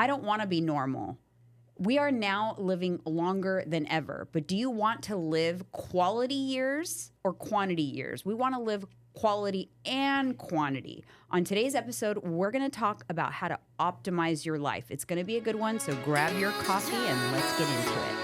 I don't want to be normal. We are now living longer than ever, but do you want to live quality years or quantity years? We want to live quality and quantity. On today's episode, we're going to talk about how to optimize your life. It's going to be a good one, so grab your coffee and let's get into it.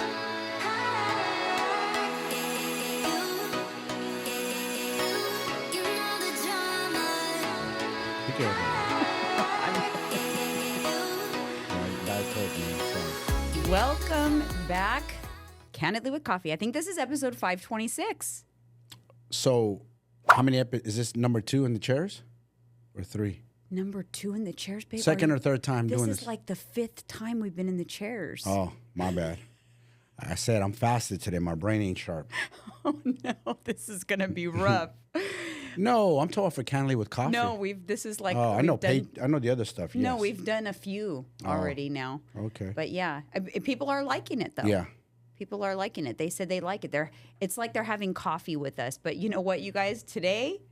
Welcome back, Candidly with Coffee. I think this is episode 526. So, how many is this number 2 in the chairs or 3? Number 2 in the chairs, babe. Second or third time doing this? This is like the 5th time we've been in the chairs. Oh, my bad. I said I'm fasted today. My brain ain't sharp. Oh no, this is gonna be rough. No, I'm talking for Candidly with Coffee. No, this is like. Oh, I know. I know the other stuff. Yes. No, we've done a few already now. Okay. But yeah, people are liking it though. Yeah. People are liking it. They said they like it. It's like they're having coffee with us. But you know what, you guys? Today,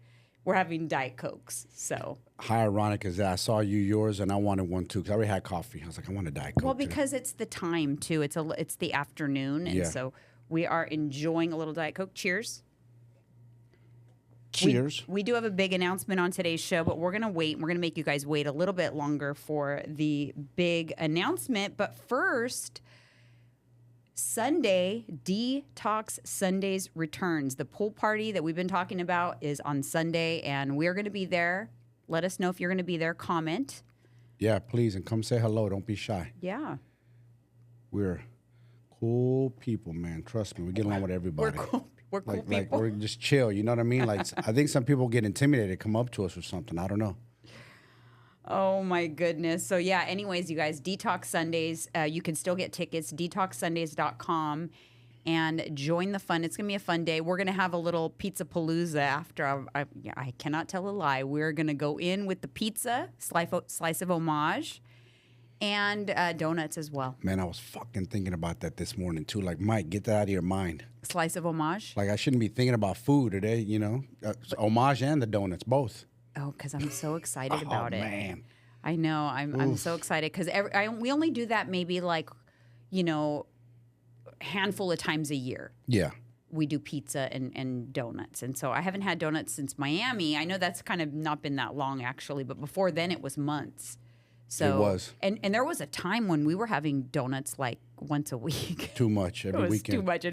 we're having Diet Cokes. So. How ironic is that? I saw yours, and I wanted one too because I already had coffee. I was like, I want a Diet Coke. Well, because it's the time too. It's the afternoon, and so we are enjoying a little Diet Coke. Cheers. Cheers. We do have a big announcement on today's show, but we're going to wait. We're going to make you guys wait a little bit longer for the big announcement. But first, Sunday, Detox Sundays returns. The pool party that we've been talking about is on Sunday, and we're going to be there. Let us know if you're going to be there. Comment. Yeah, please, and come say hello. Don't be shy. Yeah. We're cool people, man. Trust me. We get along with everybody. We're cool. We're cool people. Like we're just chill. You know what I mean? Like I think some people get intimidated, come up to us or something. I don't know. Oh my goodness. So yeah, anyways, you guys, Detox Sundays, you can still get tickets, detoxsundays.com, and join the fun. It's going to be a fun day. We're going to have a little pizza palooza after. I cannot tell a lie. We're going to go in with the pizza, slice of homage, and donuts as well. Man, I was fucking thinking about that this morning too. Like, Mike, get that out of your mind. Slice of homage? Like, I shouldn't be thinking about food today, you know? Homage and the donuts, both. Oh, because I'm so excited about it. Oh, man. I know. I'm so excited because we only do that maybe like, handful of times a year. Yeah. We do pizza and donuts. And so I haven't had donuts since Miami. I know that's kind of not been that long, actually. But before then, it was months. So, it was. And there was a time when we were having donuts like once a week. Too much every weekend. Too much.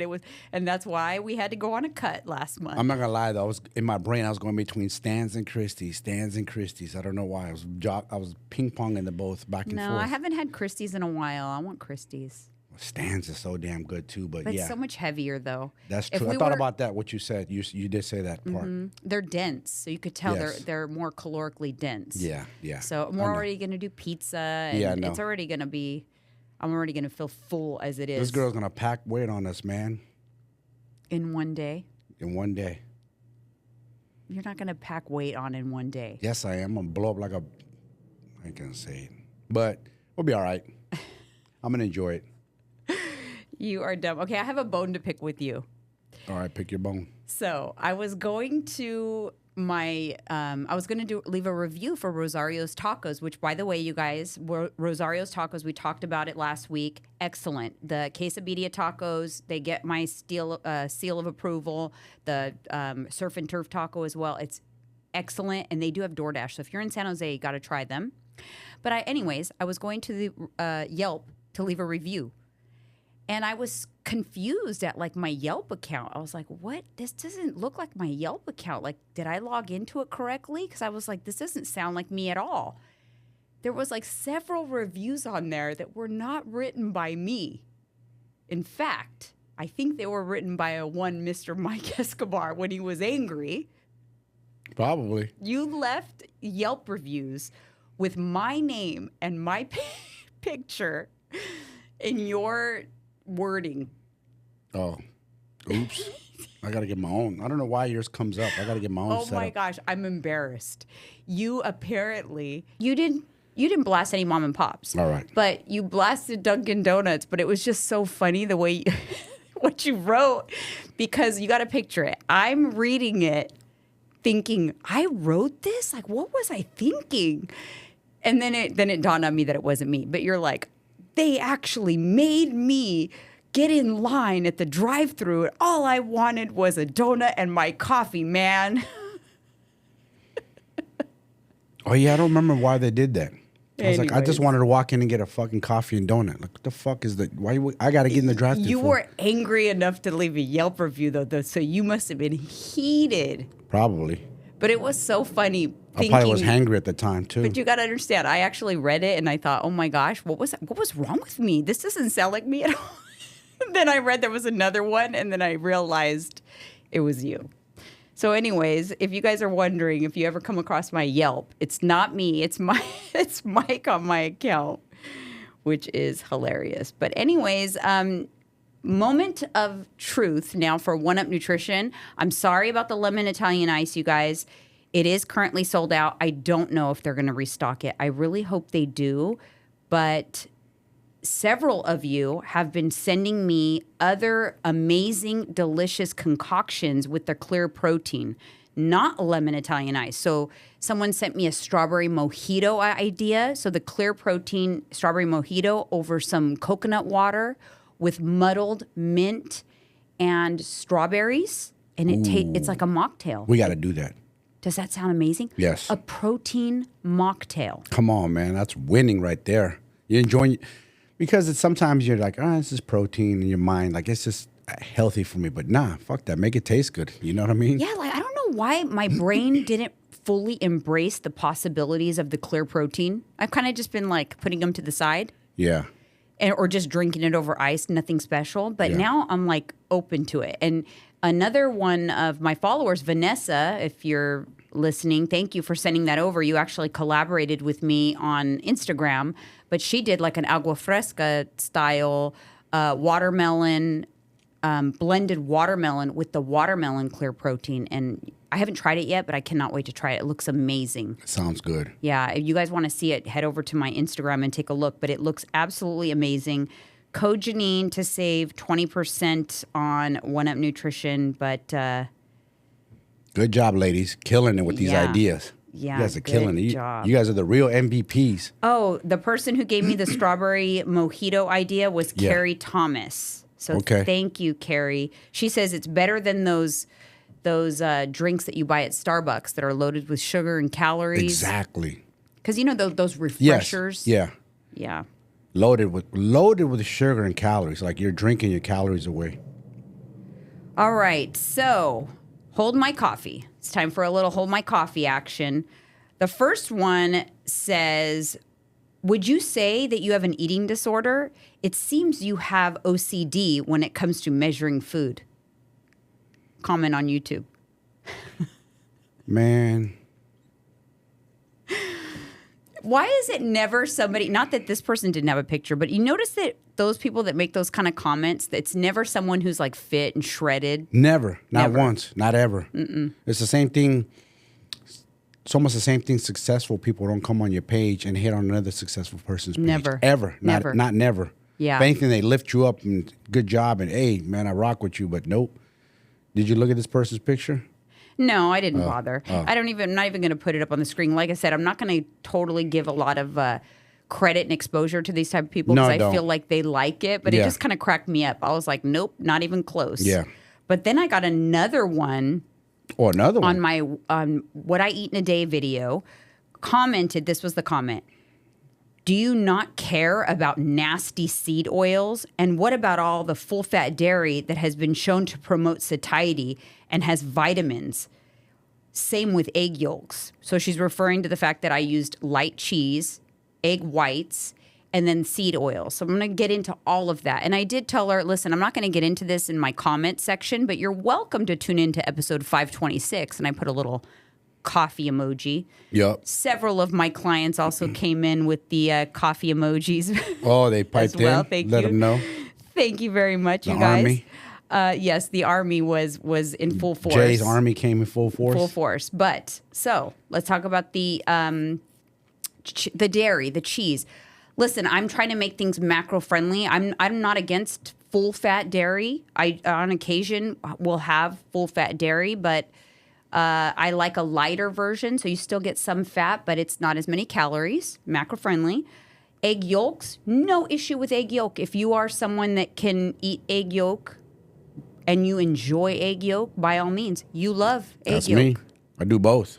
And that's why we had to go on a cut last month. I'm not going to lie, though. In my brain, I was going between Stan's and Christie's. I don't know why. I was ping-ponging the both back and forth. No, I haven't had Christie's in a while. I want Christie's. Stan's is so damn good, too. But it's so much heavier, though. That's true. I thought about that, what you said. You did say that part. They're dense, so you could tell they're more calorically dense. Yeah. So we're already going to do pizza, and it's already going to be, I'm already going to feel full as it is. This girl's going to pack weight on us, man. In one day? In one day. You're not going to pack weight on in one day. Yes, I am. I'm going to blow up like I ain't going to say it. But we'll be all right. I'm going to enjoy it. You are dumb. Okay, I have a bone to pick with you. All right, pick your bone. So I was going to leave a review for Rosario's Tacos, which, by the way, you guys, Rosario's Tacos, we talked about it last week. Excellent. The quesadilla tacos, they get my seal of approval. The surf and turf taco as well. It's excellent, and they do have DoorDash. So if you're in San Jose, you got to try them. But I was going to the Yelp to leave a review. And I was confused at like my Yelp account. I was like, what? This doesn't look like my Yelp account. Like, did I log into it correctly? Because I was like, this doesn't sound like me at all. There was like several reviews on there that were not written by me. In fact, I think they were written by one Mr. Mike Escobar when he was angry. Probably. You left Yelp reviews with my name and my picture in your wording. Oh, oops. I got to get my own. I don't know why yours comes up. I got to get my own Oh my gosh, I'm embarrassed. You didn't blast any mom and pops. All right. But you blasted Dunkin' Donuts, but it was just so funny the way what you wrote, because you got to picture it. I'm reading it thinking, I wrote this? Like, what was I thinking? And then it dawned on me that it wasn't me. But you're like, they actually made me get in line at the drive-thru, and all I wanted was a donut and my coffee, man. Oh, yeah, I don't remember why they did that. I was like, I just Anyways. wanted to walk in and get a fucking coffee and donut. Like, what the fuck is that? I got to get in the drive-thru You for? were angry enough to leave a Yelp review, though, so you must have been heated. Probably. But it was so funny I thinking. probably was hangry at the time, too. But you got to understand, I actually read it and I thought, oh my gosh, what was wrong with me? This doesn't sound like me at all. Then I read there was another one, and then I realized it was you. So anyways, if you guys are wondering if you ever come across my Yelp, it's not me. It's Mike on my account, which is hilarious. But anyways, moment of truth now for 1UP Nutrition. I'm sorry about the lemon Italian ice, you guys. It is currently sold out. I don't know if they're going to restock it. I really hope they do. But several of you have been sending me other amazing, delicious concoctions with the clear protein, not lemon Italian ice. So someone sent me a strawberry mojito idea. So the clear protein strawberry mojito over some coconut water with muddled mint and strawberries. And it's like a mocktail. We got to do that. Does that sound amazing? Yes. A protein mocktail. Come on, man. That's winning right there. You're enjoying because sometimes you're like, oh, this is protein in your mind. Like, it's just healthy for me. But nah, fuck that. Make it taste good. You know what I mean? Yeah, like I don't know why my brain didn't fully embrace the possibilities of the clear protein. I've kind of just been like putting them to the side. Yeah. Or just drinking it over ice, nothing special. But now I'm like open to it. And another one of my followers, Vanessa, if you're listening, thank you for sending that over. You actually collaborated with me on Instagram, but she did like an agua fresca style watermelon, blended watermelon with the watermelon clear protein. And I haven't tried it yet, but I cannot wait to try it. It looks amazing. Sounds good. Yeah, if you guys want to see it, head over to my Instagram and take a look. But it looks absolutely amazing. Code Janine to save 20% on 1UP Nutrition. But good job, ladies. Killing it with these ideas. Yeah, you guys are killing it. job. You guys are the real MVPs. Oh, the person who gave me the strawberry mojito idea was Carrie Thomas. So thank you, Carrie. She says it's better than those drinks that you buy at Starbucks that are loaded with sugar and calories. Exactly. Because you know those refreshers. Yes. Yeah. Yeah. Loaded with sugar and calories. Like you're drinking your calories away. All right. So hold my coffee. It's time for a little hold my coffee action. The first one says, would you say that you have an eating disorder? It seems you have OCD when it comes to measuring food. Comment on YouTube. Man. Why is it never somebody, not that this person didn't have a picture, but you notice that those people that make those kind of comments, it's never someone who's like fit and shredded. Never. Not Never. once. Not ever. It's the same thing. It's almost the same thing. Successful people don't come on your page and hit on another successful person's page. Never. Ever. Never. Not never. Yeah. If anything, they lift you up and good job and, hey, man, I rock with you. But nope. Did you look at this person's picture? No, I didn't bother. I'm not even going to put it up on the screen. Like I said, I'm not going to totally give a lot of credit and exposure to these type of people because I feel like they like it, but it just kind of cracked me up. I was like, nope, not even close. Yeah. But then I got another one. Or another one. On my what I eat in a day video, commented, this was the comment. Do you not care about nasty seed oils? And what about all the full fat dairy that has been shown to promote satiety and has vitamins? Same with egg yolks. So she's referring to the fact that I used light cheese, egg whites, and then seed oil. So I'm going to get into all of that. And I did tell her, listen, I'm not going to get into this in my comment section, but you're welcome to tune into episode 526. And I put a little coffee emoji. Yep. Several of my clients also came in with the coffee emojis. Oh, they piped as well. in? Thank Let you. them know. Thank you very much, The you guys. Army? Yes, the Army was in full force. Jay's Army came in full force. Full force. But, so, let's talk about the dairy, the cheese. Listen, I'm trying to make things macro-friendly. I'm not against full-fat dairy. I, on occasion, will have full-fat dairy, but I like a lighter version, so you still get some fat, but it's not as many calories, macro-friendly. Egg yolks, no issue with egg yolk. If you are someone that can eat egg yolk and you enjoy egg yolk, by all means, you love egg yolk. That's me. I do both.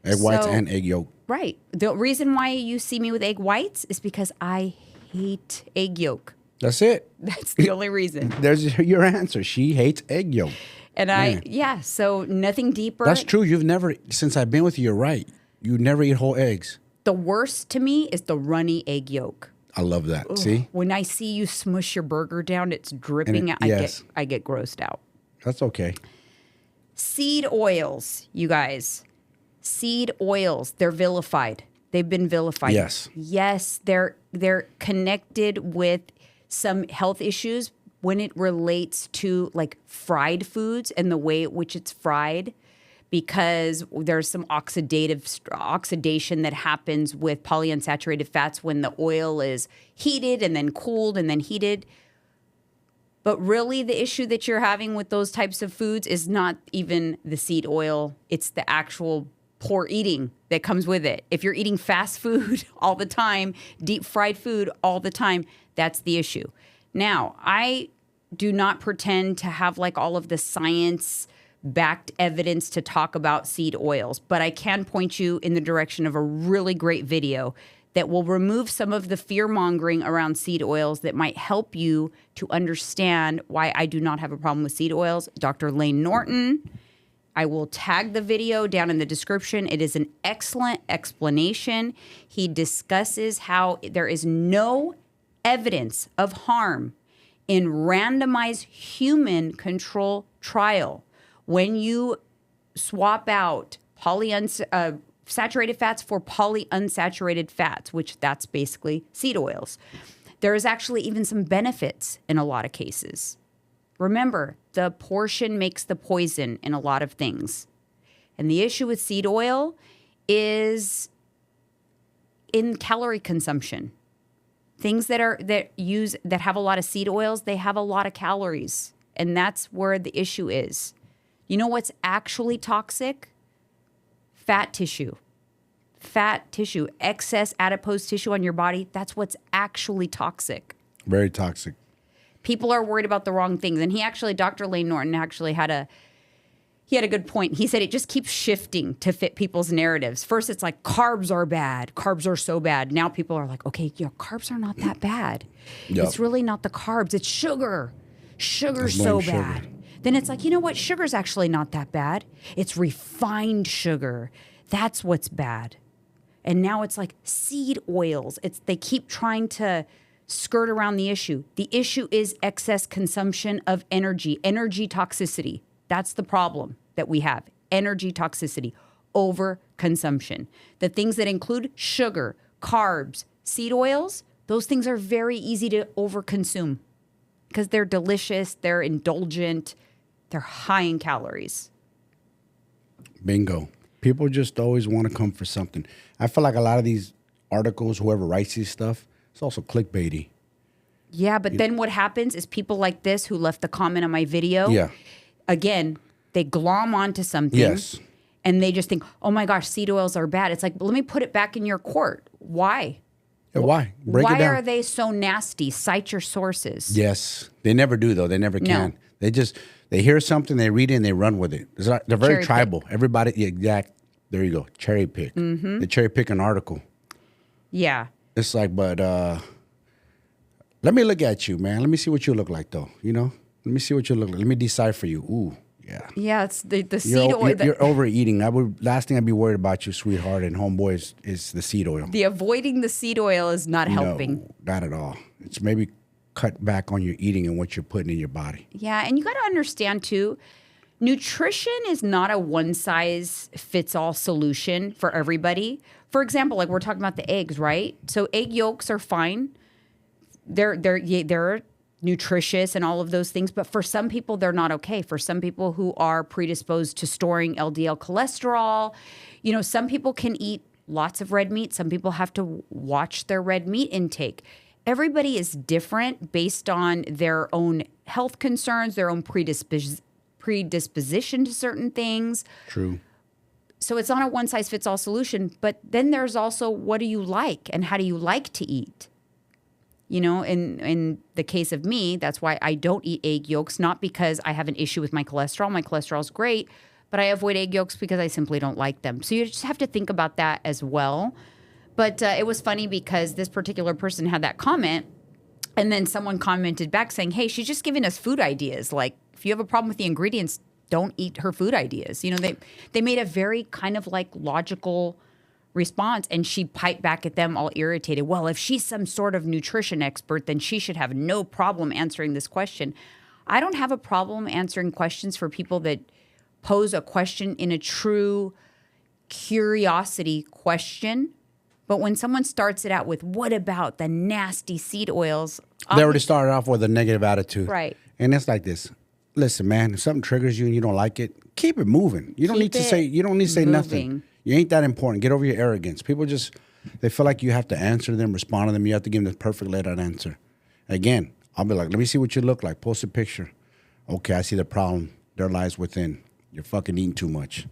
Egg whites and egg yolk. Right. The reason why you see me with egg whites is because I hate egg yolk. That's it. That's the only reason. There's your answer. She hates egg yolk. And so nothing deeper. That's true. You've never, since I've been with you, you're right. You never eat whole eggs. The worst to me is the runny egg yolk. I love that. Ugh. See? When I see you smush your burger down, it's dripping out. Yes. I get grossed out. That's okay. Seed oils, you guys. Seed oils, they're vilified. They've been vilified. Yes. Yes, they're connected with some health issues when it relates to like fried foods and the way at which it's fried, because there's some oxidation that happens with polyunsaturated fats when the oil is heated and then cooled and then heated. But really the issue that you're having with those types of foods is not even the seed oil. It's the actual poor eating that comes with it. If you're eating fast food all the time, deep fried food all the time, that's the issue. Now, I do not pretend to have like all of the science-backed evidence to talk about seed oils, but I can point you in the direction of a really great video that will remove some of the fear-mongering around seed oils that might help you to understand why I do not have a problem with seed oils. Dr. Lane Norton, I will tag the video down in the description. It is an excellent explanation. He discusses how there is no evidence of harm in randomized human control trial when you swap out saturated fats for polyunsaturated fats, which that's basically seed oils. There is actually even some benefits in a lot of cases. Remember, the portion makes the poison in a lot of things. And the issue with seed oil is in calorie consumption. Things that have a lot of seed oils, they have a lot of calories. And that's where the issue is. You know what's actually toxic? Fat tissue. Fat tissue, excess adipose tissue on your body, that's what's actually toxic. Very toxic. People are worried about the wrong things. And Dr. Lane Norton actually had a good point. He said it just keeps shifting to fit people's narratives. First, it's like carbs are bad. Carbs are so bad. Now people are like, okay, carbs are not that bad. Yep. It's really not the carbs. It's sugar. Sugar's so bad. Sugar. Then it's like, you know what? Sugar's actually not that bad. It's refined sugar. That's what's bad. And now it's like seed oils. They keep trying to skirt around the issue. The issue is excess consumption of energy toxicity. That's the problem that we have. Energy toxicity, overconsumption. The things that include sugar, carbs, seed oils, those things are very easy to overconsume because they're delicious, they're indulgent, they're high in calories. Bingo. People just always want to come for something. I feel like a lot of these articles, whoever writes these stuff, it's also clickbaity. Yeah, but then what happens is people like this who left the comment on my video, again, they glom onto something. Yes. And they just think, oh my gosh, seed oils are bad. It's like, let me put it back in your court. Why? Yeah, why? Break it down. Why are they so nasty? Cite your sources. Yes. They never do, though. They never can. No. They hear something, they read it, and they run with it. They're very tribal. Everybody, there you go. Cherry pick. Mm-hmm. They cherry pick an article. Yeah. It's like, but let me look at you, man. Let me see what you look like, though. Let me see what you look like. Let me decipher you. Ooh, yeah. Yeah, it's the seed oil. You're overeating. Last thing I'd be worried about you, sweetheart, and homeboy is the seed oil. The avoiding the seed oil is not helping. No, not at all. It's maybe cut back on your eating and what you're putting in your body. Yeah, and you got to understand, too, nutrition is not a one-size-fits-all solution for everybody. For example, like we're talking about the eggs, right? So egg yolks are fine. They're nutritious and all of those things, but for some people, they're not okay. For some people who are predisposed to storing LDL cholesterol, some people can eat lots of red meat. Some people have to watch their red meat intake. Everybody is different based on their own health concerns, their own predisposition to certain things. True. So it's not a one size fits all solution, but then there's also what do you like and how do you like to eat? You know, in the case of me, that's why I don't eat egg yolks, not because I have an issue with my cholesterol. My cholesterol is great, but I avoid egg yolks because I simply don't like them. So you just have to think about that as well. But it was funny because this particular person had that comment, and then someone commented back saying, hey, she's just giving us food ideas. Like, if you have a problem with the ingredients, don't eat her food ideas. You know, they made a very kind of like logical response, and she piped back at them all irritated. Well, if she's some sort of nutrition expert, then she should have no problem answering this question. I don't have a problem answering questions for people that pose a question in a true curiosity question. But when someone starts it out with, what about the nasty seed oils? They already started off with a negative attitude. Right. And it's like this. Listen, man, if something triggers you and you don't like it, keep it moving. You don't need to say nothing. You ain't that important. Get over your arrogance. People just, they feel like you have to answer them, respond to them. You have to give them the perfect laid out answer. Again, I'll be like, let me see what you look like. Post a picture. Okay, I see the problem. There lies within. You're fucking eating too much.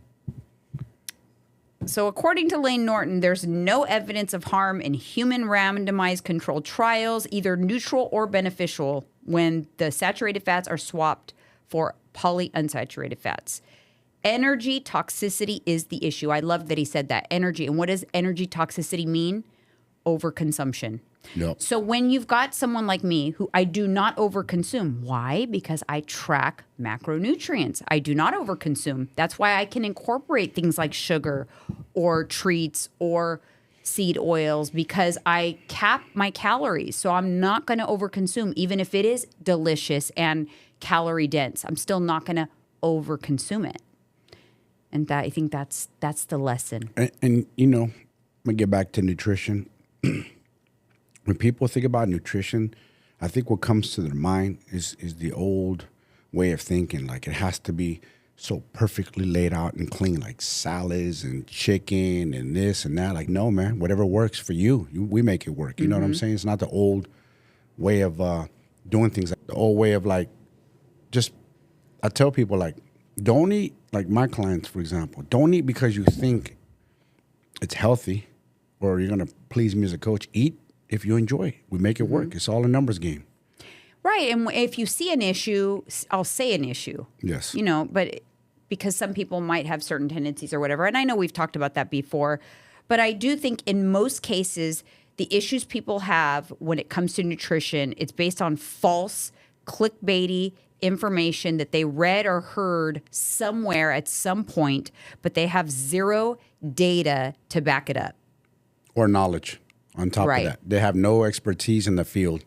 So according to Lane Norton, there's no evidence of harm in human randomized controlled trials, either neutral or beneficial, when the saturated fats are swapped for polyunsaturated fats. Energy toxicity is the issue. I love that he said that. Energy. And what does energy toxicity mean? Overconsumption. Yep. So when you've got someone like me who I do not overconsume, why? Because I track macronutrients. I do not overconsume. That's why I can incorporate things like sugar or treats or seed oils, because I cap my calories. So I'm not going to overconsume, even if it is delicious and calorie dense. I'm still not going to overconsume it. And I think that's the lesson. And you know, I'm going to get back to nutrition. When people think about nutrition, I think what comes to their mind is the old way of thinking. Like, it has to be so perfectly laid out and clean, like salads and chicken and this and that. Like, no, man, whatever works for you, we make it work. You know what I'm saying? It's not the old way of doing things. Like the old way of, like, just, I tell people, like, don't eat, like my clients, for example, don't eat because you think it's healthy or you're going to please me as a coach. Eat if you enjoy. We make it work. It's all a numbers game. Right. And if you see an issue, I'll say an issue. Yes. You know, but because some people might have certain tendencies or whatever. And I know we've talked about that before. But I do think in most cases, the issues people have when it comes to nutrition, it's based on false, clickbaity information that they read or heard somewhere at some point, but they have zero data to back it up. Or knowledge. On top of that, they have no expertise in the field.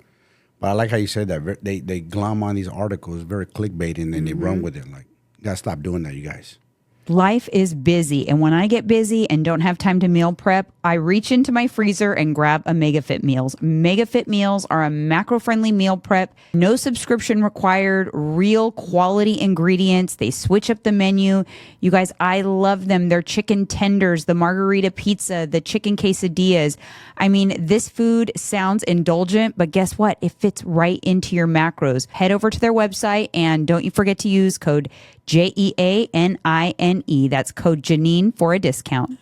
But I like how you said that. They glom on these articles, very clickbait, and then they run with it. Like, you gotta stop doing that, you guys. Life is busy, and when I get busy and don't have time to meal prep, I reach into my freezer and grab a MegaFit Meals. MegaFit Meals are a macro-friendly meal prep, no subscription required, real quality ingredients. They switch up the menu. You guys, I love them. Their chicken tenders, the margarita pizza, the chicken quesadillas. I mean, this food sounds indulgent, but guess what? It fits right into your macros. Head over to their website, and don't you forget to use code JEANINE. That's code Janine for a discount.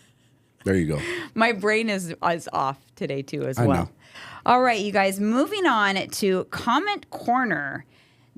There you go. My brain is off today too as I well. know. All right, you guys, moving on to Comment Corner.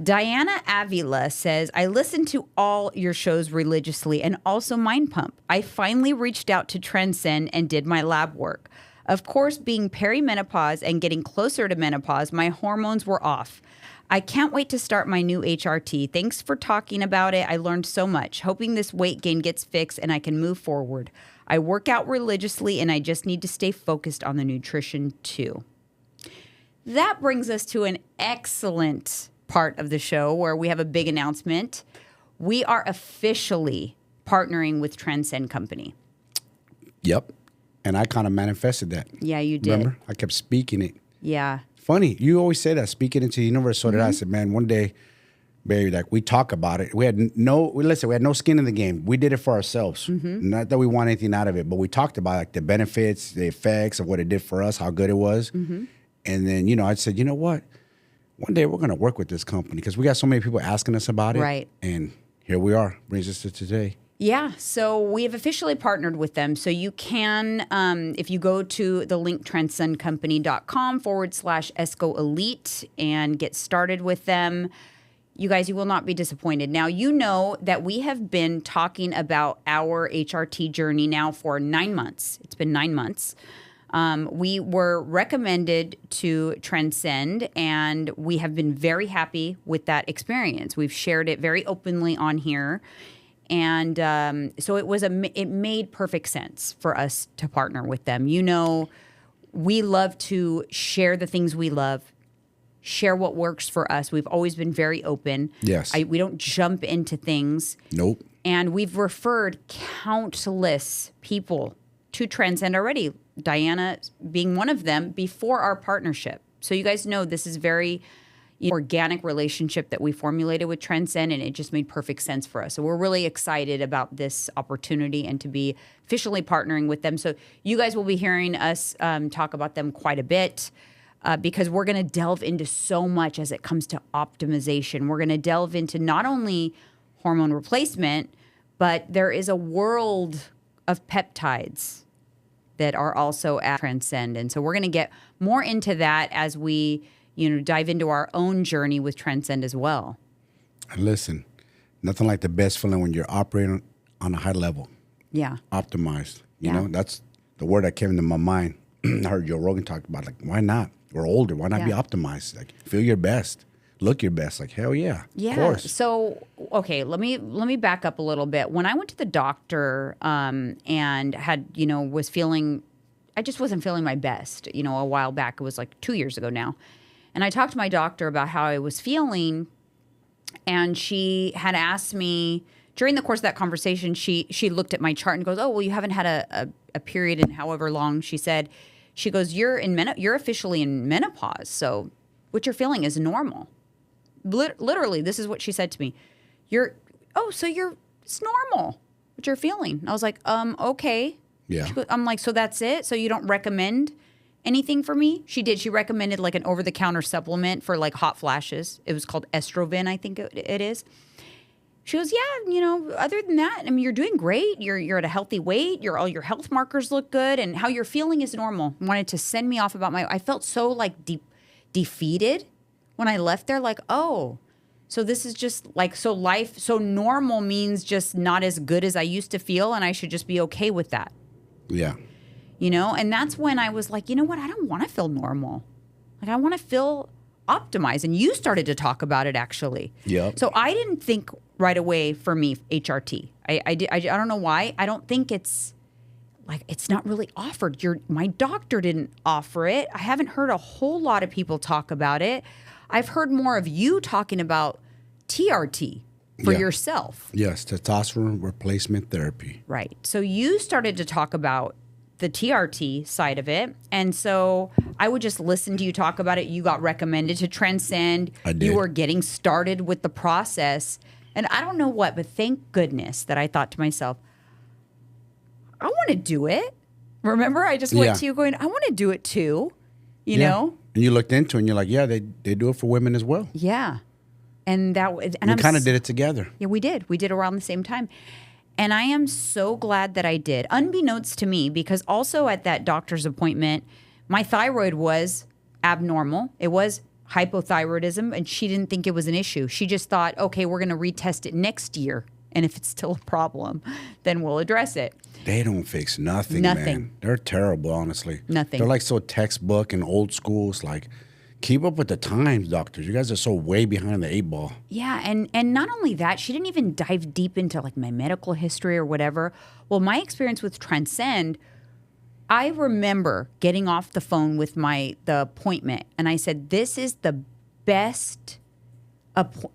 Diana Avila says, I listen to all your shows religiously and also Mind Pump. I finally reached out to Transcend and did my lab work. Of course, being perimenopause and getting closer to menopause, my hormones were off. I can't wait to start my new HRT. Thanks for talking about it. I learned so much. Hoping this weight gain gets fixed and I can move forward. I work out religiously and I just need to stay focused on the nutrition too. That brings us to an excellent part of the show where we have a big announcement. We are officially partnering with Transcend Company. Yep. And I kind of manifested that. Yeah, you did. Remember? I kept speaking it. Yeah. Funny. You always say that, speak it into the universe. So did I. Said, man, one day, baby, like, we talk about it. We had no skin in the game. We did it for ourselves. Not that we want anything out of it, but we talked about, like, the benefits, the effects of what it did for us, how good it was. And then, you know, I said, you know what? One day we're going to work with this company because we got so many people asking us about it. Right. And here we are. Brings us to today. Yeah, so we have officially partnered with them. So you can, if you go to the link transcendcompany.com/ESCO Elite and get started with them, you guys, you will not be disappointed. Now, you know that we have been talking about our HRT journey now for 9 months. It's been 9 months. We were recommended to Transcend, and we have been very happy with that experience. We've shared it very openly on here. And so it made perfect sense for us to partner with them. You know, we love to share the things we love, share what works for us. We've always been very open. Yes. We don't jump into things. Nope. And we've referred countless people to Transcend already, Diana being one of them, before our partnership. So you guys know this is very organic relationship that we formulated with Transcend, and it just made perfect sense for us. So we're really excited about this opportunity and to be officially partnering with them. So you guys will be hearing us talk about them quite a bit because we're going to delve into so much as it comes to optimization. We're going to delve into not only hormone replacement, but there is a world of peptides that are also at Transcend. And so we're going to get more into that as we dive into our own journey with Transcend as well. And listen, nothing like the best feeling when you're operating on a high level. Yeah. Optimized. You know, that's the word that came into my mind. I heard Joe Rogan talk about, like, why not? We're older. Why not be optimized? Like, feel your best. Look your best. Like, hell yeah. Yeah. Of course. So, okay, let me back up a little bit. When I went to the doctor and had, was feeling, I just wasn't feeling my best, a while back. It was like 2 years ago now. And I talked to my doctor about how I was feeling, and she had asked me during the course of that conversation, she looked at my chart and goes, "Oh, well, you haven't had a period in however long." She goes, "You're officially in menopause, so what you're feeling is normal." Literally, this is what she said to me. It's normal what you're feeling. And I was like, okay. Yeah. I'm like, so that's it? So you don't recommend anything for me? She did. She recommended like an over-the-counter supplement for like hot flashes. It was called Estroven, I think it is. She goes, yeah, other than that, I mean, you're doing great. You're at a healthy weight. All your health markers look good, and how you're feeling is normal. Wanted to send me off about I felt so like defeated when I left there. Like, oh, so this is just like, so normal means just not as good as I used to feel, and I should just be okay with that. Yeah. And that's when I was like, you know what? I don't want to feel normal. Like, I want to feel optimized. And you started to talk about it, actually. Yeah. So I didn't think right away for me, HRT. I don't know why. I don't think it's not really offered. My doctor didn't offer it. I haven't heard a whole lot of people talk about it. I've heard more of you talking about TRT for yourself. Yes, testosterone replacement therapy. Right. So you started to talk about the TRT side of it. And so I would just listen to you talk about it. You got recommended to Transcend. I did. You were getting started with the process. And I don't know what, but thank goodness that I thought to myself, I want to do it. Remember, I just went to you going, I want to do it too, you know? And you looked into it and you're like, yeah, they do it for women as well. Yeah. And we kind of did it together. Yeah, we did. We did around the same time. And I am so glad that I did, unbeknownst to me, because also at that doctor's appointment, my thyroid was abnormal. It was hypothyroidism, and she didn't think it was an issue. She just thought, okay, we're going to retest it next year. And if it's still a problem, then we'll address it. They don't fix nothing, man. They're terrible, honestly. Nothing. They're like so textbook and old school. It's like, keep up with the times, doctors. You guys are so way behind the 8 ball. Yeah, and not only that, she didn't even dive deep into like my medical history or whatever. Well, my experience with Transcend, I remember getting off the phone with the appointment, and I said, this is the best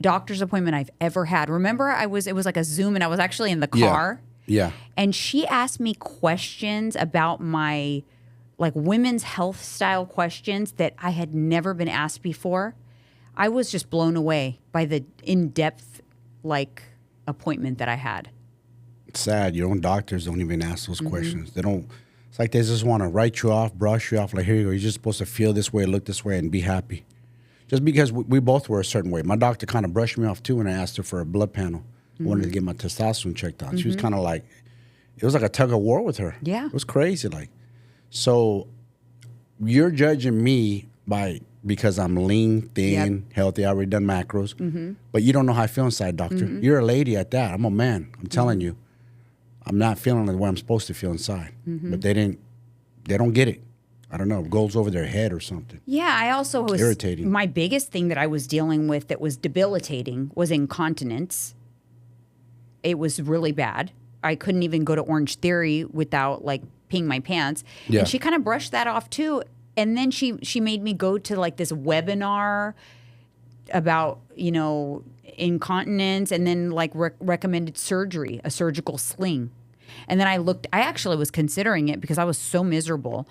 doctor's appointment I've ever had. Remember, it was like a Zoom, and I was actually in the car. Yeah. And she asked me questions about my like women's health style questions that I had never been asked before. I was just blown away by the in-depth like appointment that I had. It's sad. Your own doctors don't even ask those questions. They don't. It's like they just want to write you off, brush you off. Like, here you go. You're just supposed to feel this way, look this way, and be happy. Just because we both were a certain way. My doctor kind of brushed me off too when I asked her for a blood panel. I wanted to get my testosterone checked out. She was kind of like, it was like a tug of war with her. Yeah. It was crazy. Like, so you're judging me because I'm lean, thin, healthy. I already done macros, but you don't know how I feel inside, doctor. You're a lady at that. I'm a man. I'm telling you, I'm not feeling the way I'm supposed to feel inside. But they don't get it. I don't know. It goes over their head or something. Yeah, I also was irritating. My biggest thing that I was dealing with that was debilitating was incontinence. It was really bad. I couldn't even go to Orange Theory without like peeing my pants. Yeah. And she kind of brushed that off too. And then she made me go to like this webinar about, incontinence, and then like recommended surgery, a surgical sling. And then I actually was considering it because I was so miserable.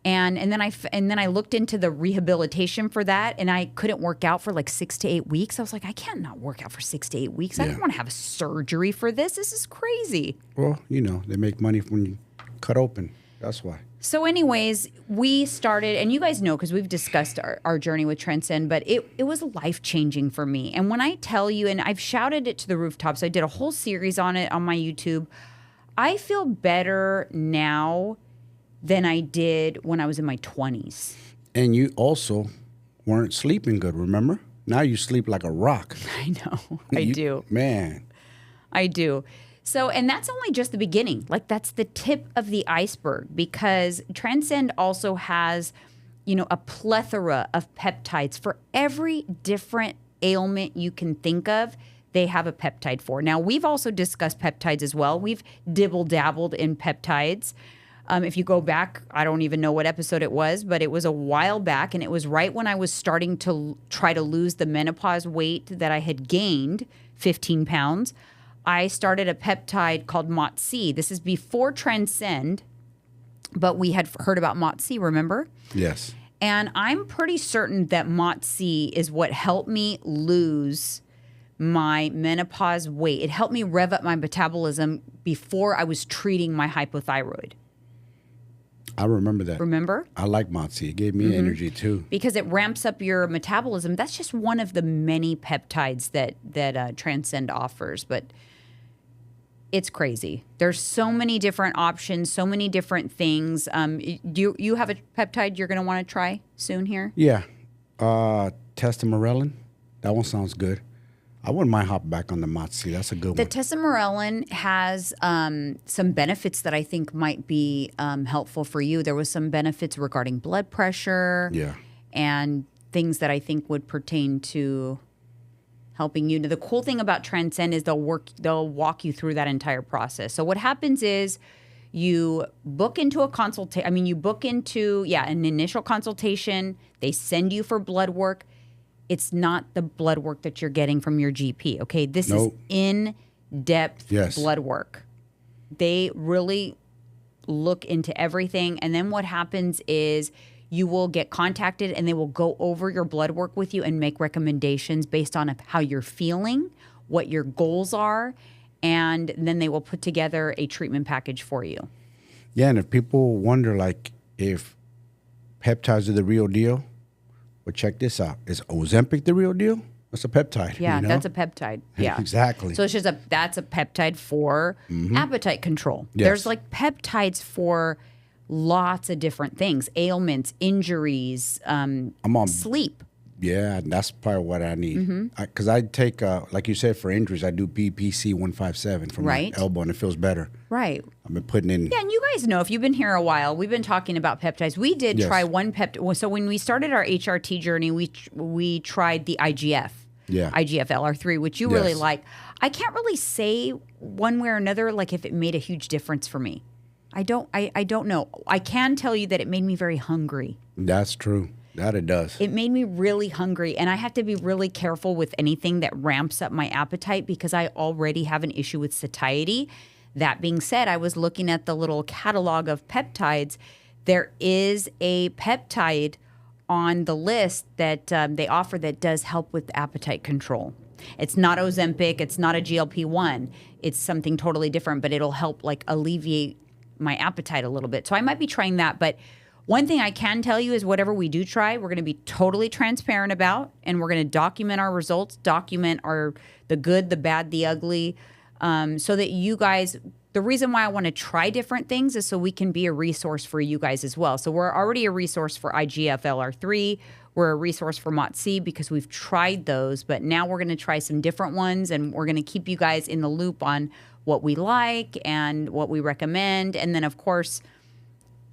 And then I looked into the rehabilitation for that, and I couldn't work out for like 6 to 8 weeks. I was like, I can't not work out for 6 to 8 weeks. I don't want to have a surgery for this. This is crazy. Well, they make money when you cut open. That's why. So anyways, we started, and you guys know because we've discussed our journey with Transcend, but it was life-changing for me. And when I tell you, and I've shouted it to the rooftops, I did a whole series on it on my YouTube. I feel better now than I did when I was in my 20s. And you also weren't sleeping good, remember? Now you sleep like a rock. I know. I do. Man. I do. So, and that's only just the beginning. Like, that's the tip of the iceberg, because Transcend also has, a plethora of peptides for every different ailment you can think of. They have a peptide for. Now, we've also discussed peptides as well. We've dibble-dabbled in peptides. If you go back, I don't even know what episode it was, but it was a while back, and it was right when I was starting to try to lose the menopause weight that I had gained, 15 pounds. I started a peptide called MOTC. This is before Transcend, but we had heard about MOTC, remember? Yes. And I'm pretty certain that MOTC is what helped me lose my menopause weight. It helped me rev up my metabolism before I was treating my hypothyroid. I remember that. Remember? I like MOTC. It gave me energy too. Because it ramps up your metabolism. That's just one of the many peptides that Transcend offers. But it's crazy. There's so many different options, so many different things. Do you have a peptide you're going to want to try soon here? Yeah. Testosterone. That one sounds good. I wouldn't mind hopping back on the MOTC. That's a good The one. testosterone has some benefits that I think might be helpful for you. There was some benefits regarding blood pressure, and things that I think would pertain to helping you. Now, the cool thing about Transcend is they'll walk you through that entire process. So what happens is you book into a consultation. You book into an initial consultation. They send you for blood work. It's not the blood work that you're getting from your GP, okay? This is in-depth blood work. They really look into everything. And then what happens is you will get contacted, and they will go over your blood work with you and make recommendations based on how you're feeling, what your goals are, and then they will put together a treatment package for you. Yeah, and if people wonder, like, if peptides are the real deal, well, check this out. Is Ozempic the real deal? That's a peptide. Yeah, that's a peptide. Yeah, exactly. So it's just that's a peptide for appetite control. Yes. There's like peptides for lots of different things, ailments, injuries, sleep. Yeah, that's probably what I need. Because I take, like you said, for injuries, I do BPC 157 for my elbow, and it feels better. Right. I've been putting in. Yeah, and you guys know, if you've been here a while, we've been talking about peptides. We did try one peptide. So when we started our HRT journey, we tried the IGF. Yeah. IGF-LR3, which you really like. I can't really say one way or another, like, if it made a huge difference for me. I don't know. I can tell you that it made me very hungry. That's true. That it does. It made me really hungry, and I have to be really careful with anything that ramps up my appetite because I already have an issue with satiety. That being said, I was looking at the little catalog of peptides. There is a peptide on the list that they offer that does help with appetite control. It's not Ozempic. It's not a GLP-1. It's something totally different, but it'll help like alleviate my appetite a little bit. So I might be trying that, but one thing I can tell you is whatever we do try, we're going to be totally transparent about, and we're going to document our results, document the good, the bad, the ugly, so that you guys, the reason why I want to try different things is so we can be a resource for you guys as well. So we're already a resource for IGF-LR3. We're a resource for MOTS-C because we've tried those, but now we're going to try some different ones, and we're going to keep you guys in the loop on what we like and what we recommend. And then, of course,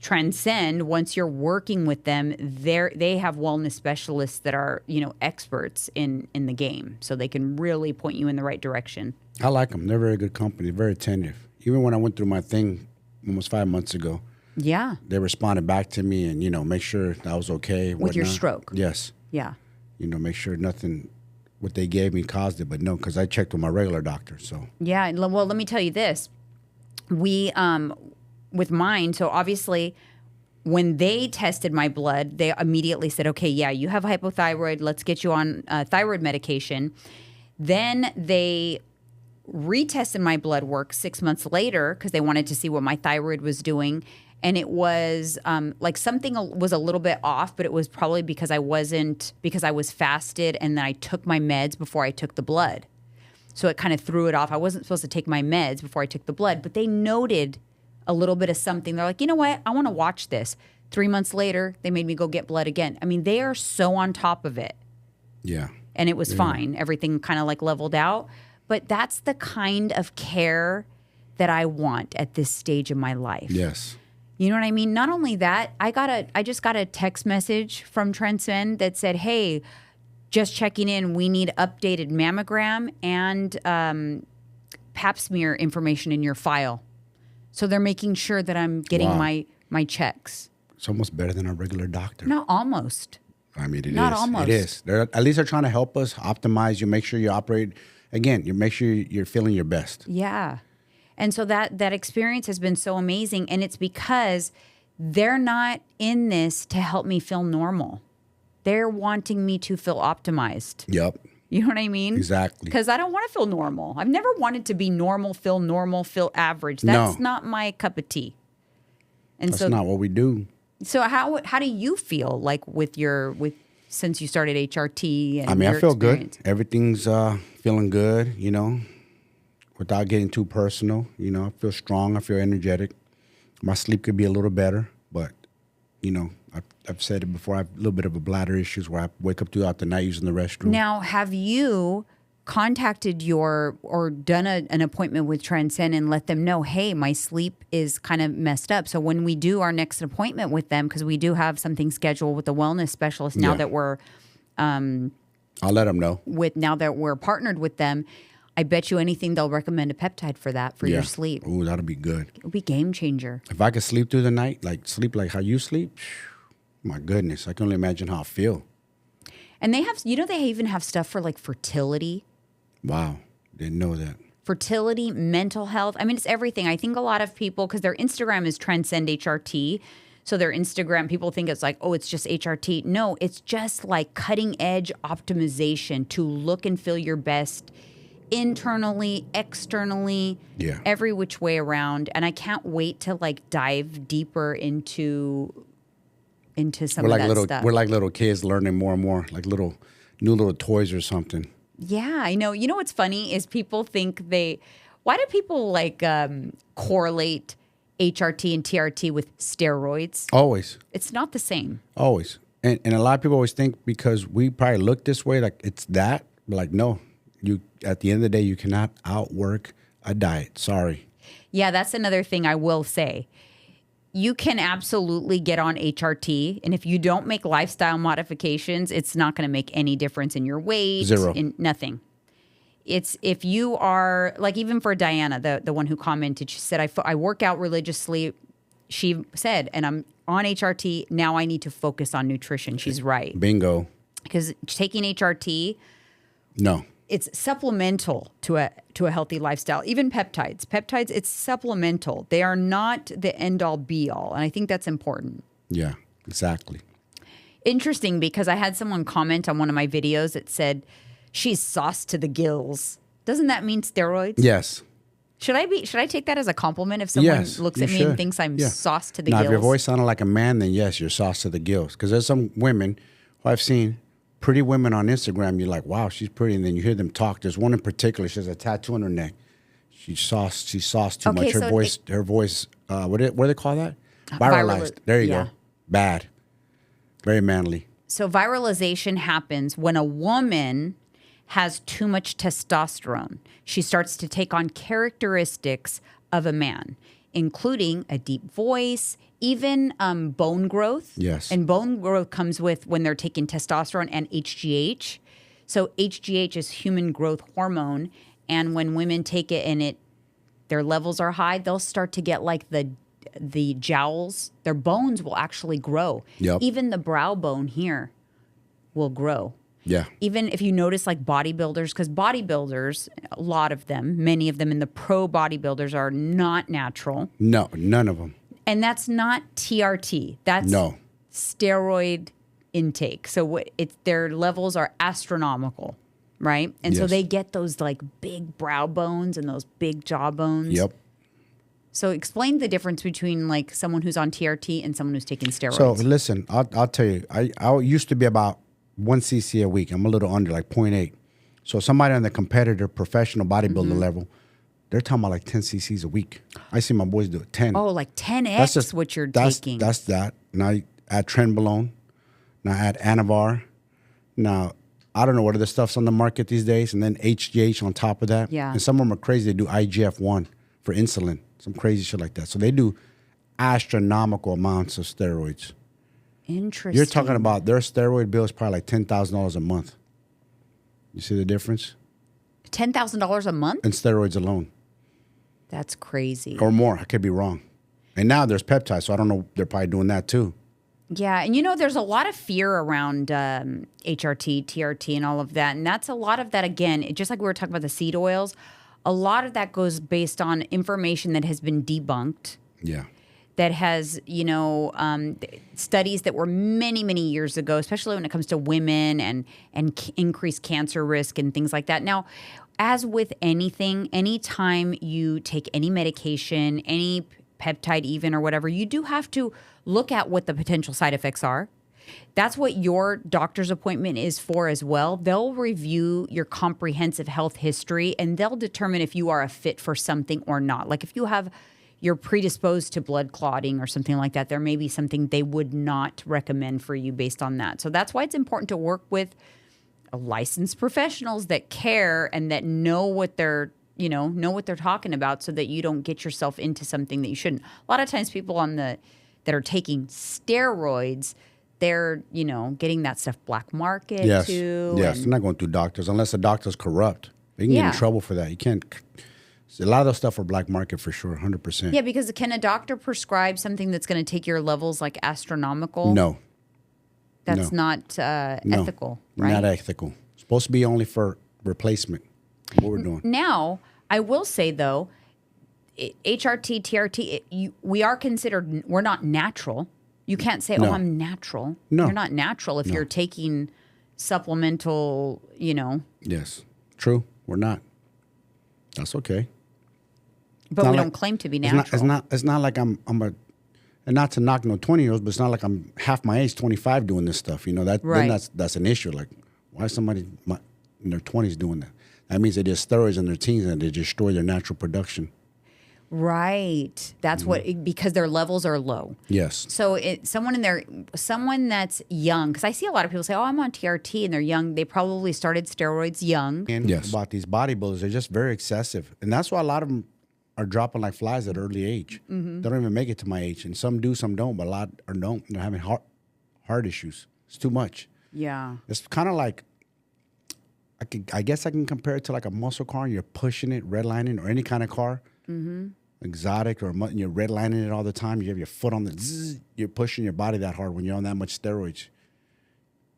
Transcend, once you're working with them, they have wellness specialists that are, experts in the game, so they can really point you in the right direction. I like them. They're very good company, very attentive. Even when I went through my thing almost 5 months ago, yeah, they responded back to me and, make sure I was okay. With your stroke. Yes. Yeah. Make sure nothing, what they gave me caused it, but no, because I checked with my regular doctor, so. Yeah, well, let me tell you this. We, with mine, so obviously when they tested my blood, they immediately said, okay, yeah, you have hypothyroid. Let's get you on thyroid medication. Then they retested my blood work 6 months later because they wanted to see what my thyroid was doing. And it was like something was a little bit off, but it was probably because I was fasted and then I took my meds before I took the blood. So it kind of threw it off. I wasn't supposed to take my meds before I took the blood, but they noted a little bit of something. They're like, you know what? I want to watch this. 3 months later, they made me go get blood again. I mean, they are so on top of it. Yeah. And it was fine. Everything kind of like leveled out. But that's the kind of care that I want at this stage of my life. Yes. You know what I mean? Not only that, I just got a text message from Transcend that said, hey, just checking in, we need updated mammogram and pap smear information in your file. So they're making sure that I'm getting my checks. It's almost better than a regular doctor. Not almost. I mean, it is. Not almost. It is. At least they're trying to help us optimize you, make sure you operate. Again, you make sure you're feeling your best. Yeah. And so that experience has been so amazing. And it's because they're not in this to help me feel normal. They're wanting me to feel optimized. Yep. You know what I mean? Exactly. Because I don't want to feel normal. I've never wanted to be normal, feel average. That's not my cup of tea. And that's not what we do. So how do you feel like since you started HRT? And I mean, I feel experience? good. Everything's feeling good, without getting too personal. I feel strong. I feel energetic. My sleep could be a little better, but, I've said it before. I have a little bit of a bladder issues where I wake up throughout the night using the restroom. Now, have you contacted or done an appointment with Transcend and let them know, hey, my sleep is kind of messed up. So when we do our next appointment with them, because we do have something scheduled with the wellness specialist now that we're I'll let them know. Now that we're partnered with them, I bet you anything they'll recommend a peptide for that for your sleep. Ooh, that'll be good. It'll be game changer. If I could sleep through the night, sleep like how you sleep, my goodness, I can only imagine how I feel. And they have, they even have stuff for like fertility. Wow, didn't know that. Fertility, mental health. I mean, it's everything. I think a lot of people, because their Instagram is Transcend HRT, so their Instagram, people think it's like, oh, it's just HRT. No, it's just like cutting edge optimization to look and feel your best internally, externally, every which way around. And I can't wait to dive deeper into some of that stuff. We're like little kids learning more and more, like new little toys or something. Yeah, I know. You know what's funny is people think why do people correlate HRT and TRT with steroids? Always. It's not the same. Always. And a lot of people always think because we probably look this way, like it's that, but no, at the end of the day, you cannot outwork a diet. Sorry. Yeah, that's another thing I will say. You can absolutely get on HRT, and if you don't make lifestyle modifications, it's not going to make any difference in your weight. Zero. In nothing. It's if you are, even for Diana, the one who commented, she said, I work out religiously. She said, and I'm on HRT, now I need to focus on nutrition. She's right. Bingo. Because taking HRT, no, it's supplemental to a healthy lifestyle. Even peptides, it's supplemental. They are not the end all be all. And I think that's important. Yeah, exactly. Interesting, because I had someone comment on one of my videos that said, she's sauced to the gills. Doesn't that mean steroids? Yes. Should I take that as a compliment if someone looks at me and thinks I'm sauced to the gills? Now, if your voice sounded like a man, then yes, you're sauced to the gills. Because there's some women who I've seen, pretty women on Instagram, you're like, wow, she's pretty. And then you hear them talk. There's one in particular, she has a tattoo on her neck. She sauced too Okay, much. so Her voice. What do they call that? Viral- Viralized. There you yeah. go. Bad. Very manly. So viralization happens when a woman has too much testosterone. She starts to take on characteristics of a man, including a deep voice, even bone growth. Yes. And bone growth comes with when they're taking testosterone and HGH. So HGH is human growth hormone. And when women take it and their levels are high, they'll start to get like the jowls, their bones will actually grow. Yep. Even the brow bone here will grow. Yeah. Even if you notice like bodybuilders, because bodybuilders, a lot of them, many of them in the pro bodybuilders are not natural. No, none of them. And that's not TRT. That's No. steroid intake. So their levels are astronomical, right? And so Yes. they get those like big brow bones and those big jaw bones. Yep. So explain the difference between like someone who's on TRT and someone who's taking steroids. So listen, I'll tell you. I used to be about 1 cc a week. I'm a little under, like 0.8. So somebody on the competitor, professional bodybuilder level, they're talking about like 10 cc's a week. I see my boys do it 10. Oh, like 10x what you're taking. That's that. Now you add Trenbolone. Now add Anavar. Now, I don't know what other stuff's on the market these days. And then HGH on top of that. Yeah. And some of them are crazy. They do IGF-1 for insulin. Some crazy shit like that. So they do astronomical amounts of steroids. Interesting. You're talking about their steroid bill is probably like $10,000 a month. You see the difference? $10,000 a month? In steroids alone. That's crazy. Or more. I could be wrong. And now there's peptides, so I don't know. They're probably doing that too. Yeah, and there's a lot of fear around HRT, TRT, and all of that. And that's a lot of that, again, just like we were talking about the seed oils, a lot of that goes based on information that has been debunked. Yeah. That has, studies that were many, many years ago, especially when it comes to women and increased cancer risk and things like that. Now, as with anything, anytime you take any medication, any peptide even or whatever, you do have to look at what the potential side effects are. That's what your doctor's appointment is for as well. They'll review your comprehensive health history and they'll determine if you are a fit for something or not. Like if you're predisposed to blood clotting or something like that, there may be something they would not recommend for you based on that. So that's why it's important to work with licensed professionals that care and that know what they're talking about so that you don't get yourself into something that you shouldn't. A lot of times people that are taking steroids, they're, getting that stuff black market too. Yes, they're not going through doctors unless the doctor's corrupt. They can get in trouble for that. You can't. A lot of those stuff are black market for sure, 100%. Yeah, because can a doctor prescribe something that's going to take your levels like astronomical? No. That's not ethical, right? Not ethical. It's supposed to be only for replacement, what we're doing. Now, I will say, though, HRT, TRT, we are considered, we're not natural. You can't say, No. I'm natural. No. You're not natural if you're taking supplemental, Yes. True. We're not. That's okay. But we don't claim to be natural. It's not like I'm a, and not to knock no 20-year-olds, but it's not like I'm half my age, 25, doing this stuff. Then that's an issue. Like, why is somebody in their 20s doing that? That means they did steroids in their teens and they destroy their natural production. Right. That's because their levels are low. Yes. So someone that's young, because I see a lot of people say, I'm on TRT and they're young. They probably started steroids young. And about these bodybuilders, they're just very excessive. And that's why a lot of them are dropping like flies at early age. Mm-hmm. They don't even make it to my age. And some do, some don't, but a lot are don't. They're having heart issues. It's too much. Yeah. It's kind of like, I guess I can compare it to like a muscle car. You're pushing it, redlining, or any kind of car. Mm-hmm. Exotic, or you're redlining it all the time. You have your foot on the zzz, you're pushing your body that hard when you're on that much steroids.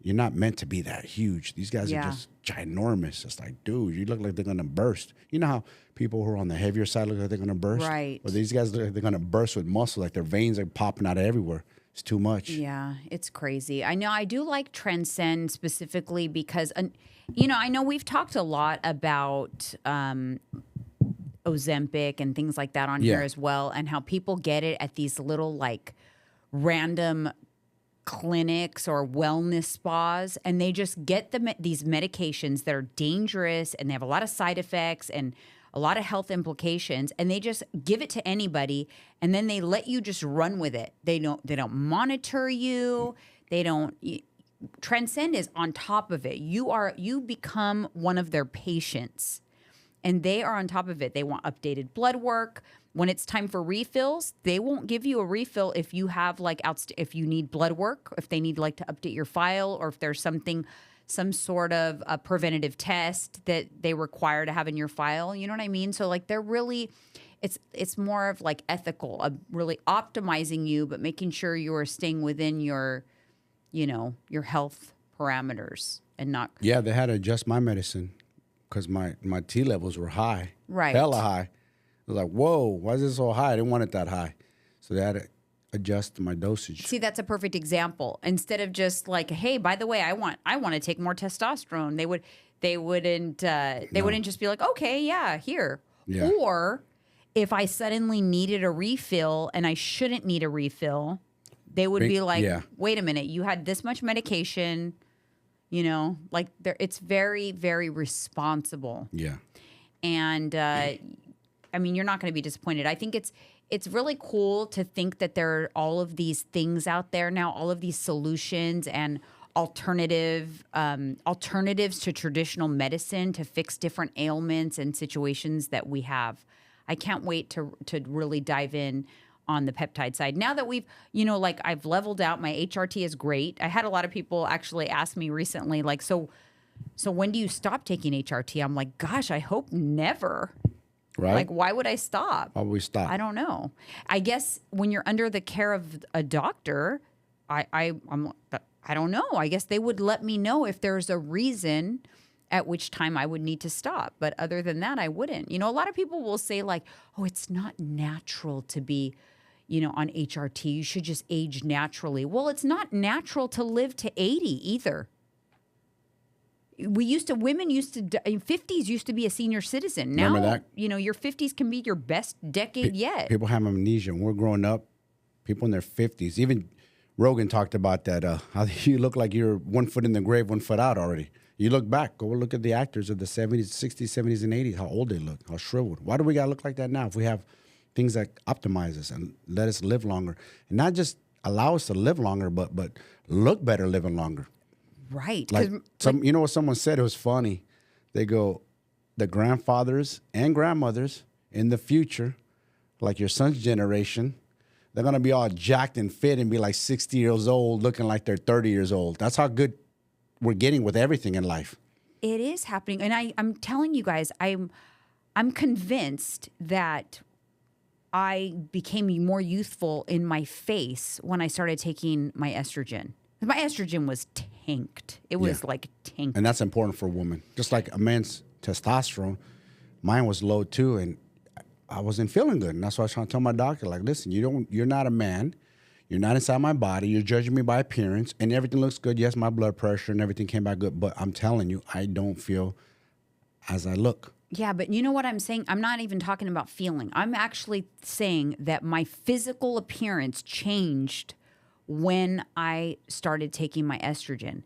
You're not meant to be that huge. These guys are just ginormous. It's like, dude, you look like they're going to burst. You know how people who are on the heavier side look like they're going to burst? Right. Well, these guys look like they're going to burst with muscle, like their veins are popping out of everywhere. It's too much. Yeah, it's crazy. I know I do like Transcend specifically because, I know we've talked a lot about Ozempic and things like that on here as well, and how people get it at these little like random clinics or wellness spas, and they just get these medications that are dangerous and they have a lot of side effects, and a lot of health implications, and they just give it to anybody, and then they let you just run with it. They don't monitor you. They don't. Transcend is on top of it. You become one of their patients, and they are on top of it. They want updated blood work. When it's time for refills, they won't give you a refill if you have if you need blood work, if they need like to update your file, or if there's some sort of a preventative test that they require to have in your file. You know what I mean? So like they're really, it's more of like ethical, really optimizing you, but making sure you are staying within your health parameters and not. Yeah, they had to adjust my medicine because my T levels were high. Right. Hella high. I was like, whoa, why is this so high? I didn't want it that high. So they had to adjust my dosage. See, that's a perfect example. Instead of just like, hey, by the way, I want to take more testosterone. They wouldn't just be like, okay, yeah, here. Yeah. Or if I suddenly needed a refill and I shouldn't need a refill, they would be like, wait a minute, you had this much medication, like it's very, very responsible. Yeah. And I mean, you're not going to be disappointed. I think it's really cool to think that there are all of these things out there now, all of these solutions and alternatives to traditional medicine to fix different ailments and situations that we have. I can't wait to really dive in on the peptide side. Now that we've, I've leveled out, my HRT is great. I had a lot of people actually ask me recently, like, so when do you stop taking HRT? I'm like, gosh, I hope never. Right. Like, why would I stop? Why would we stop? I don't know. I guess when you're under the care of a doctor, I don't know. I guess they would let me know if there's a reason at which time I would need to stop. But other than that, I wouldn't. A lot of people will say like, oh, it's not natural to be, on HRT. You should just age naturally. Well, it's not natural to live to 80 either. Women used to, 50s used to be a senior citizen. Now, Remember that? Your 50s can be your best decade yet. People have amnesia. When we're growing up, people in their 50s, even Rogan talked about that, how you look like you're 1 foot in the grave, 1 foot out already. You look back, go look at the actors of the 70s, 60s, 70s, and 80s, how old they look, how shriveled. Why do we got to look like that now if we have things that optimize us and let us live longer? And not just allow us to live longer, but look better living longer. Right. Like what someone said, it was funny. They go, the grandfathers and grandmothers in the future, like your son's generation, they're going to be all jacked and fit and be like 60 years old, looking like they're 30 years old. That's how good we're getting with everything in life. It is happening. And I'm telling you guys, I'm convinced that I became more youthful in my face when I started taking my estrogen. My estrogen was tanked. It was like tanked. And that's important for a woman. Just like a man's testosterone, mine was low too, and I wasn't feeling good. And that's why I was trying to tell my doctor, like, listen, you're not a man. You're not inside my body. You're judging me by appearance, and everything looks good. Yes, my blood pressure and everything came back good, but I'm telling you, I don't feel as I look. Yeah, but you know what I'm saying? I'm not even talking about feeling. I'm actually saying that my physical appearance changed when I started taking my estrogen,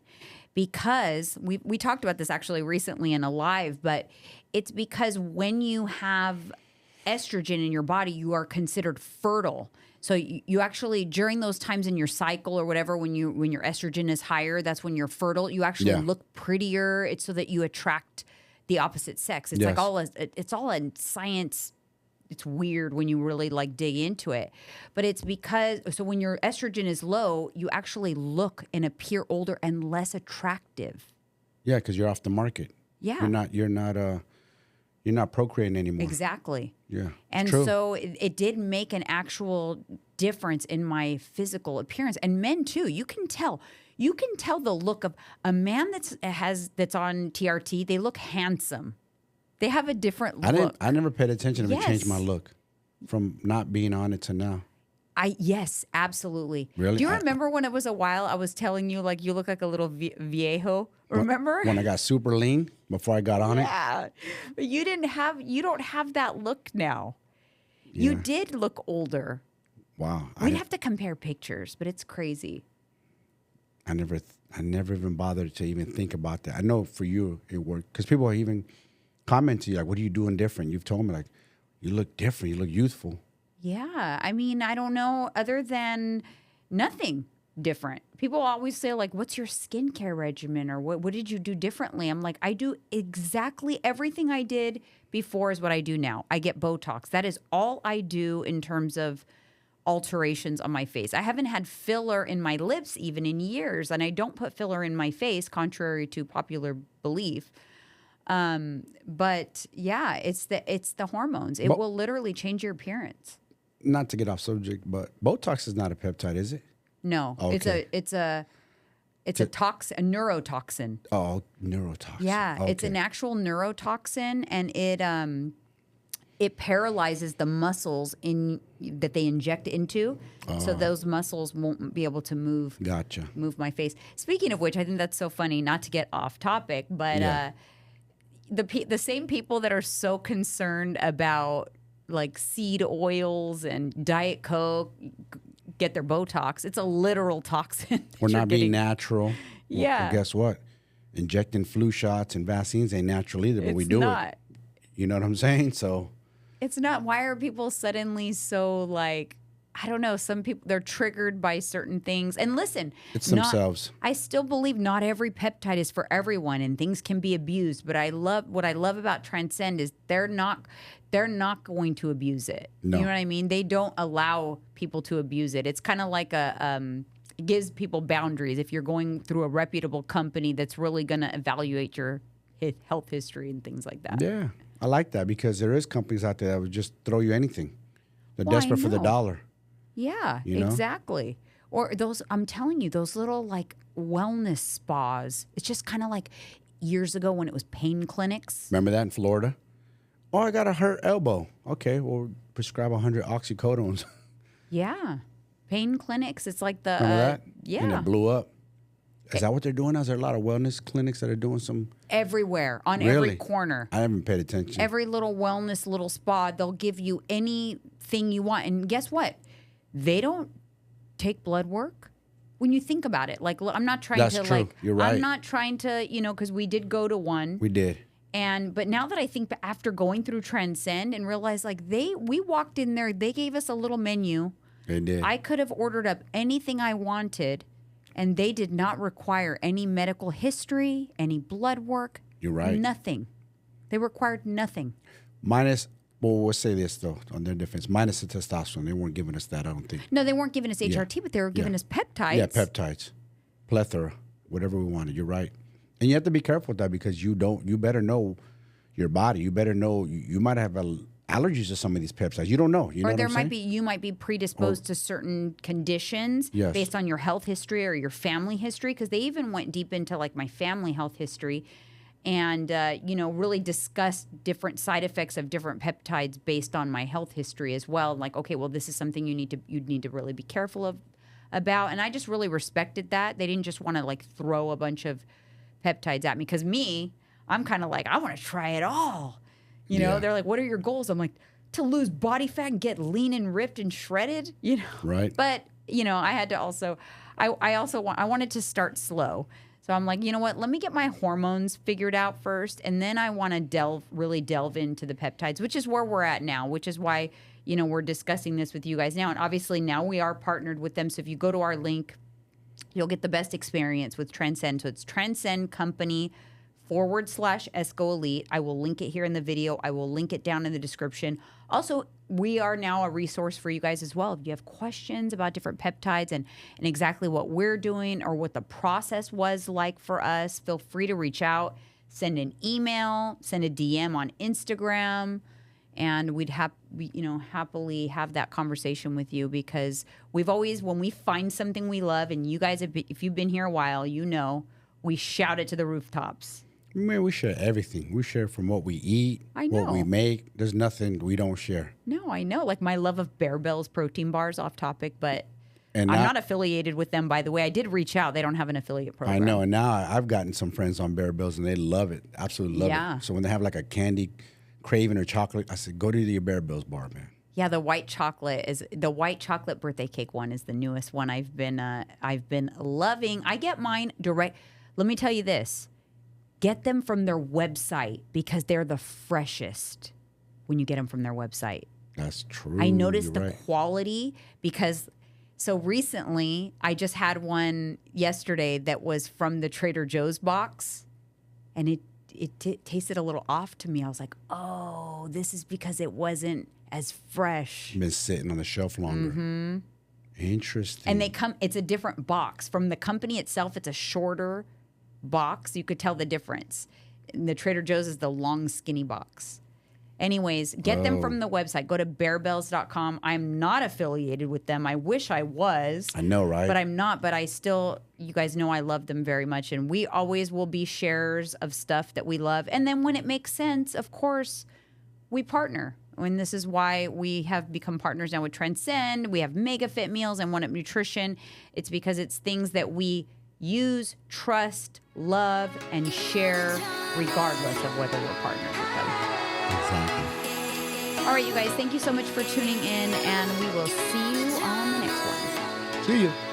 because we talked about this actually recently in a live, but it's because when you have estrogen in your body, you are considered fertile. So you actually, during those times in your cycle or whatever, when your estrogen is higher, that's when you're fertile. You actually look prettier. It's so that you attract the opposite sex. It's it's all in science. It's weird when you really like dig into it, but it's because, so when your estrogen is low, you actually look and appear older and less attractive. Yeah, because you're off the market. Yeah. You're not procreating anymore. Exactly. Yeah. And true. so it did make an actual difference in my physical appearance. And men too. You can tell the look of a man that's on TRT. They look handsome. They have a different look. I never paid attention to change my look from not being on it to now. Yes, absolutely. Really? Do you remember when it was a while I was telling you like you look like a little viejo? Remember? When I got super lean before I got on it? Yeah. But you don't have that look now. Yeah. You did look older. Wow. We'd have to compare pictures, but it's crazy. I never even bothered to even think about that. I know for you it worked because people are even comment to you like, "What are you doing different?" You've told me like, "You look different. You look youthful." Yeah. I mean, I don't know, other than nothing different. People always say, like, what's your skincare regimen, or what did you do differently? I'm like, I do exactly everything I did before is what I do now. I get Botox. That is all I do in terms of alterations on my face. I haven't had filler in my lips even in years, and I don't put filler in my face, contrary to popular belief. But yeah, it's the hormones. It will literally change your appearance. Not to get off subject, but Botox is not a peptide, is it? No, Okay. it's a neurotoxin. Oh, neurotoxin. Yeah, Okay. it's an actual neurotoxin, and it paralyzes the muscles that they inject into, so those muscles won't be able to move. Gotcha. Move my face. Speaking of which, I think that's so funny. Not to get off topic, but the same people that are so concerned about like seed oils and Diet Coke get their Botox. It's a literal toxin. We're not being natural. Yeah. Well, guess what? Injecting flu shots and vaccines ain't natural either, but we do it. You know what I'm saying? So it's not. Why are people suddenly so like, I don't know, some people, they're triggered by certain things. And listen, it's themselves. I still believe not every peptide is for everyone and things can be abused. But what I love about Transcend is they're not going to abuse it. No. You know what I mean? They don't allow people to abuse it. It's kind of like it gives people boundaries. If you're going through a reputable company that's really going to evaluate your health history and things like that. Yeah. I like that because there is companies out there that would just throw you anything. They're desperate for the dollar. Yeah, you know? Exactly. Or I'm telling you, those little like wellness spas. It's just kind of like years ago when it was pain clinics. Remember that in Florida? Oh, I got a hurt elbow. Okay, well, prescribe 100 oxycodones. Yeah. Pain clinics. It's like the... Remember that? Yeah. And it blew up. Is that what they're doing now? Is there a lot of wellness clinics that are doing some... Everywhere, on Really? every corner. I haven't paid attention. Every little wellness, little spa, they'll give you anything you want. And guess what? They don't take blood work. When you think about it, like, I'm not trying That's to true. like... You're right. I'm not trying to, because we did go to one. We did. But now that I think after going through Transcend and realize like we walked in there, they gave us a little menu. They did. I could have ordered up anything I wanted, and they did not require any medical history, any blood work. You're right. Nothing. They required nothing. Minus, well, we'll say this though, on their defense, minus the testosterone. They weren't giving us that, I don't think. No, they weren't giving us HRT, but they were giving us peptides. Yeah, peptides. Plethora, whatever we wanted. You're right. And you have to be careful with that because you better know your body. You better know, you might have allergies to some of these peptides. You don't know. You know or there what I'm saying? you might be predisposed to certain conditions based on your health history or your family history. Because they even went deep into like my family health history and, really discussed different side effects of different peptides based on my health history as well. Like, okay, well, this is something you'd need to really be careful about. And I just really respected that. They didn't just want to like throw a bunch of peptides at me because I'm kind of like, I want to try it all. They're like, what are your goals? I'm like, to lose body fat and get lean and ripped and shredded, Right. But, I had to also, I wanted to start slow. So I'm like, you know what? Let me get my hormones figured out first. And then I want to really delve into the peptides, which is where we're at now, which is why, we're discussing this with you guys now. And obviously now we are partnered with them. So if you go to our link, you'll get the best experience with Transcend. So it's Transcend Company /Esco Elite. I will link it here in the video. I will link it down in the description. Also, we are now a resource for you guys as well. If you have questions about different peptides and exactly what we're doing or what the process was like for us, feel free to reach out, send an email, send a DM on Instagram, and we'd happily have that conversation with you because we've always, when we find something we love, and you guys, if you've been here a while, we shout it to the rooftops. Man, we share everything. We share from what we eat, I know. what we make. There's nothing we don't share. No, I know. Like my love of Bear Bells protein bars, off topic, but And I'm now, not affiliated with them, by the way. I did reach out. They don't have an affiliate program. I know. And now I've gotten some friends on Bear Bells, and they love it. Absolutely love it. So when they have like a candy craving or chocolate, I said, go to your Bear Bells bar, man. Yeah, the white chocolate birthday cake one is the newest one I've been loving. I get mine direct. Let me tell you this. get them from their website because they're the freshest when you get them from their website. That's true. I noticed You're the right. quality because so recently I just had one yesterday that was from the Trader Joe's box, and it tasted a little off to me. I was like, oh, this is because it wasn't as fresh. Been sitting on the shelf longer. Mm-hmm. Interesting. And it's a different box. From the company itself, it's a shorter box. You could tell the difference. And the Trader Joe's is the long, skinny box. Anyways, get them from the website. Go to bearbells.com. I'm not affiliated with them. I wish I was. I know, right? But I'm not. But I still, you guys know I love them very much. And we always will be sharers of stuff that we love. And then when it makes sense, of course, we partner. And this is why we have become partners now with Transcend. We have Mega Fit Meals and One Up Nutrition. It's because it's things that we use, trust, love, and share regardless of whether we're partners with them. Exactly. All right, you guys, thank you so much for tuning in, and we will see you on the next one. See you.